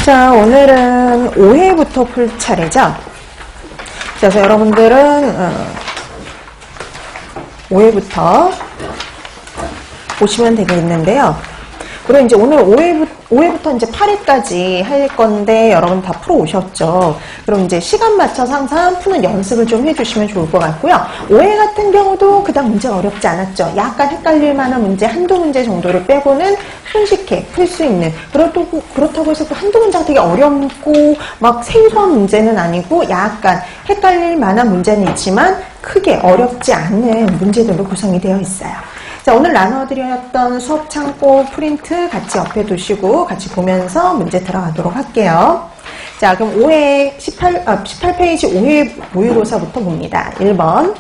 자, 오늘은 5회부터 풀 차례죠. 그래서 여러분들은 5회부터 보시면 되겠는데요. 그리고 이제 오늘 5회부터 이제 8회까지 할 건데 여러분 다 풀어 오셨죠. 그럼 이제 시간 맞춰서 항상 푸는 연습을 좀 해주시면 좋을 것 같고요. 5회 같은 경우도 그닥 문제가 어렵지 않았죠. 약간 헷갈릴 만한 문제 한두 문제 정도를 빼고는 손쉽게 풀 수 있는, 그렇다고 해서 또 한두 문제가 되게 어렵고 막 생소한 문제는 아니고 약간 헷갈릴 만한 문제는 있지만 크게 어렵지 않은 문제들로 구성이 되어 있어요. 자, 오늘 나눠드렸던 수업 창고 프린트 같이 옆에 두시고 같이 보면서 문제 들어가도록 할게요. 자, 그럼 18페이지 5회 모의고사부터 봅니다. 1번.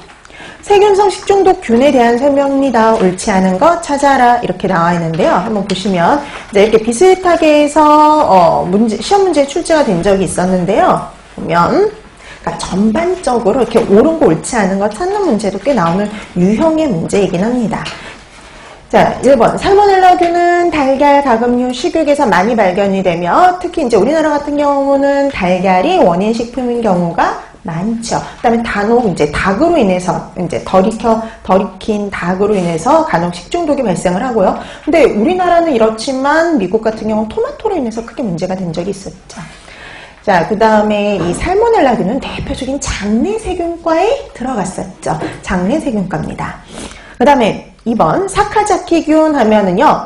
세균성 식중독균에 대한 설명입니다. 옳지 않은 거 찾아라. 이렇게 나와 있는데요. 한번 보시면 이제 이렇게 비슷하게 해서 시험 문제에 출제가 된 적이 있었는데요. 보면 그러니까 전반적으로 이렇게 옳은 거 옳지 않은 거 찾는 문제도 꽤 나오는 유형의 문제이긴 합니다. 자, 1번. 살모넬라균은 달걀, 가금류, 식육에서 많이 발견이 되며 특히 이제 우리나라 같은 경우는 달걀이 원인 식품인 경우가 많죠. 그다음에 단혹 이제 닭으로 인해서 이제 덜 익힌 닭으로 인해서 간혹 식중독이 발생을 하고요. 근데 우리나라는 이렇지만 미국 같은 경우는 토마토로 인해서 크게 문제가 된 적이 있었죠. 자, 그 다음에 이 살모넬라균은 대표적인 장내세균과에 들어갔었죠. 장내세균과입니다. 그 다음에 2번 사카자키균 하면은요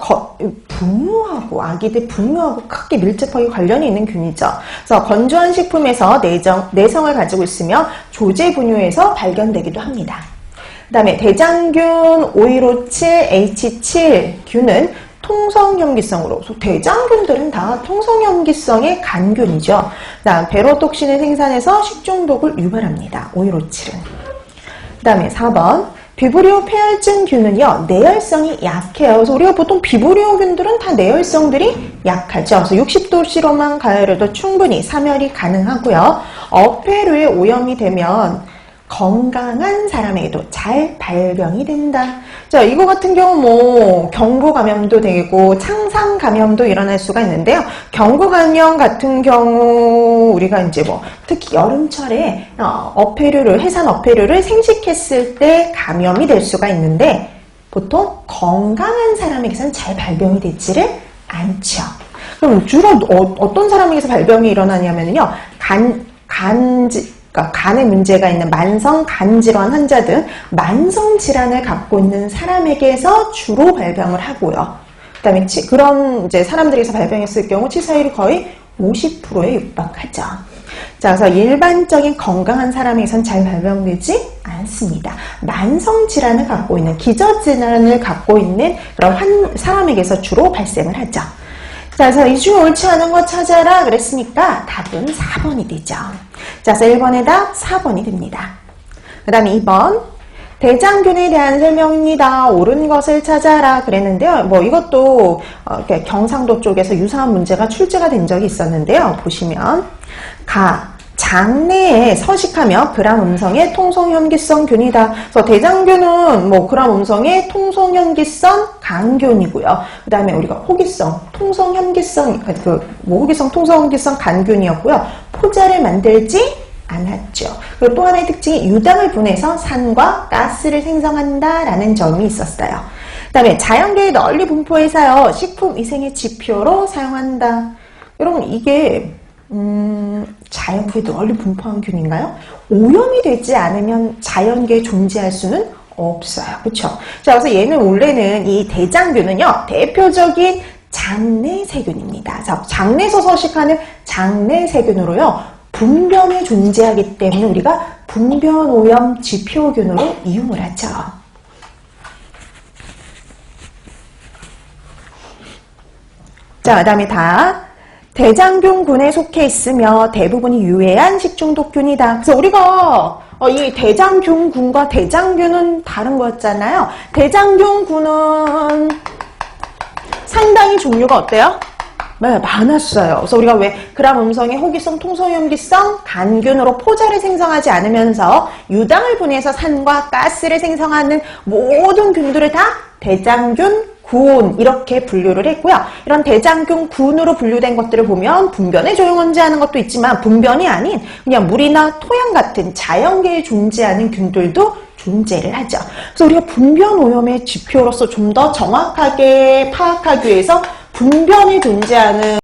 분뇨하고 아기들 분뇨하고 크게 밀접하게 관련이 있는 균이죠. 그래서 건조한 식품에서 내성을 가지고 있으며 조제 분뇨에서 발견되기도 합니다. 그 다음에 대장균 5157H7균은 통성염기성으로, 대장균들은 다 통성염기성의 간균이죠. 그다음 베로톡신을 생산해서 식중독을 유발합니다. 5157은. 그 다음에 4번 비브리오 폐혈증균은요 내열성이 약해요. 그래서 우리가 보통 비브리오균들은 다 내열성들이 약하죠. 그래서 60도씨로만 가열해도 충분히 사멸이 가능하고요. 어패류에 오염이 되면 건강한 사람에게도 잘 발병이 된다. 자, 이거 같은 경우 뭐 경부 감염도 되고 창상 감염도 일어날 수가 있는데요. 경부 감염 같은 경우 우리가 이제 뭐 특히 여름철에 해산 어패류를 생식했을 때 감염이 될 수가 있는데 보통 건강한 사람에게서는 잘 발병이 되지를 않죠. 그럼 주로 어떤 사람에게서 발병이 일어나냐면요. 그러니까 간에 문제가 있는 만성 간질환 환자 등 만성 질환을 갖고 있는 사람에게서 주로 발병을 하고요. 그다음에 그런 이제 사람들에게서 발병했을 경우 치사율이 거의 50%에 육박하죠. 자, 그래서 일반적인 건강한 사람에게서는 잘 발병되지 않습니다. 만성 질환을 갖고 있는 기저질환을 갖고 있는 그런 사람에게서 주로 발생을 하죠. 자, 그래서 이 중에 옳지 않은 거 찾아라 그랬으니까 답은 4번이 되죠. 자, 그래서 1번의 답 4번이 됩니다. 그 다음에 2번 대장균에 대한 설명입니다. 옳은 것을 찾아라 그랬는데요. 뭐 이것도 경상도 쪽에서 유사한 문제가 출제가 된 적이 있었는데요. 보시면 장내에 서식하며 그람음성의 통성염기성균이다. 그래서 대장균은 뭐 그람음성의 통성염기성 간균이고요. 그 다음에 우리가 호기성, 통성염기성, 호기성, 통성염기성 간균이었고요. 포자를 만들지 않았죠. 그리고 또 하나의 특징이 유당을 분해서 산과 가스를 생성한다라는 점이 있었어요. 그 다음에 자연계에 널리 분포해서요. 식품위생의 지표로 사용한다. 여러분 이게 자연계에 널리 분포한 균인가요? 오염이 되지 않으면 자연계에 존재할 수는 없어요. 그렇죠? 자, 그래서 얘는 원래는 이 대장균은요. 대표적인 장내세균입니다. 자, 장내에서 서식하는 장내세균으로요. 분변에 존재하기 때문에 우리가 분변오염 지표균으로 이용을 하죠. 자, 그 다음에 대장균군에 속해 있으며 대부분이 유해한 식중독균이다. 그래서 우리가 이 대장균군과 대장균은 다른 거였잖아요. 대장균군은 상당히 종류가 어때요? 네, 많았어요. 그래서 우리가 왜 그람음성의 호기성, 통성염기성 간균으로 포자를 생성하지 않으면서 유당을 분해서 산과 가스를 생성하는 모든 균들을 다 대장균 군 이렇게 분류를 했고요. 이런 대장균, 군으로 분류된 것들을 보면 분변에 조용언제하는 것도 있지만 분변이 아닌 그냥 물이나 토양 같은 자연계에 존재하는 균들도 존재를 하죠. 그래서 우리가 분변 오염의 지표로서 좀 더 정확하게 파악하기 위해서 분변에 존재하는